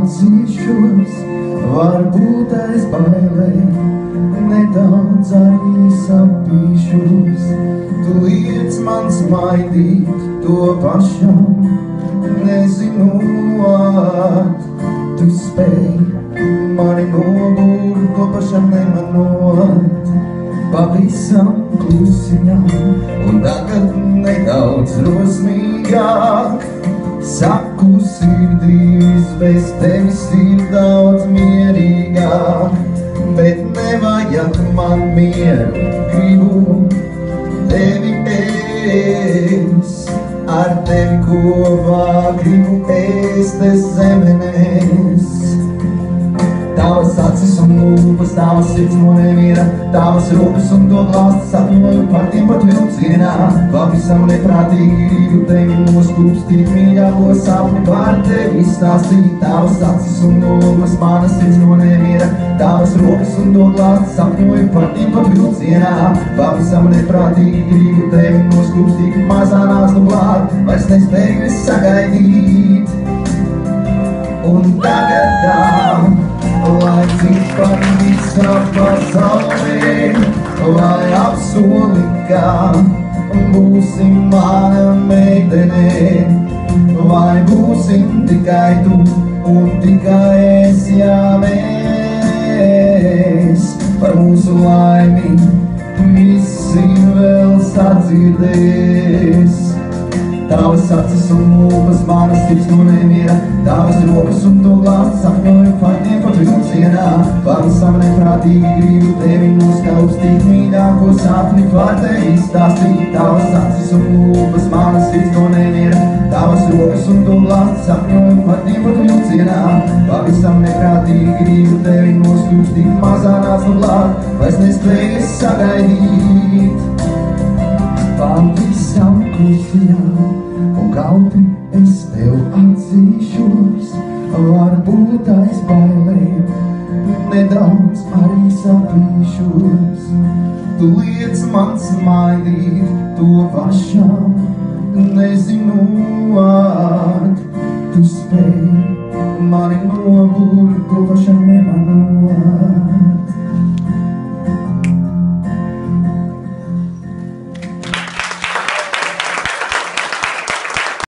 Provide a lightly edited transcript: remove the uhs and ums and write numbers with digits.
atzīšos, varbūt aiz bailēm, nedaudz arī sapīšos. Tu liec man smaidīt to pašam, nezinot, tu spēj mani nobūrt, to pašam nemanot. Pavisam klusiņām, un tagad nedaudz drosmīgāk. Saku sirdīs, bez tevis ir daudz mierīgāk, bet nevajag man mieru, gribu tevi es. Ar tevi kopā gribu ēst es zemenes. Tavas acis un lūpas, tavas sirds no neviena, tavas rokas un to glāsti sapņoju par tiem pat vilcienā. Pavisam neprātīgi gribu tevi noskūpstīt, mīļāko sapni par tevi izstāstīt. Tavas acis un lūpas, manas sirds no neviena, tavas rokas un to glāsti sapņoju par tiem pat vilcienā. Pavisam neprātīgi gribu tevi noskūpstīt, mazā nāc nu klāt, vairs nespēju es sagaidīt. Un tagad lai cik par visā pasaulē, lai apsoli, kā būsim mana meitene, vai būsim tikai tu un tikai es, ja mēs par mūsu laimi visi vēl sadzirdēs. Tavas acis un lūpas, manas sirds no neviena, tavas rokas un to glāsti sapņoju par tiem pat vilcienā. Pavisam neprātīgi gribu tevi noskaupstīt, mīļāko sapni par tevi izstāstīt. Tavas acis un lūpas, manas sirds no neviena, tavas rokas un to glāsti sapņoju par tiem pat vilcienā. Pavisam neprātīgi gribu tevi noskaupstīt, mazā nāc nu klāt, vairs nespēju es sagaidīt. Pavisam klusajām un kautri es tev atzīšos, varbūt aiz bailēm, nedaudz arī sapīšos. Tu liec man smaidīt to pašam, nezinot, tu spēj mani nobūrt, to pašam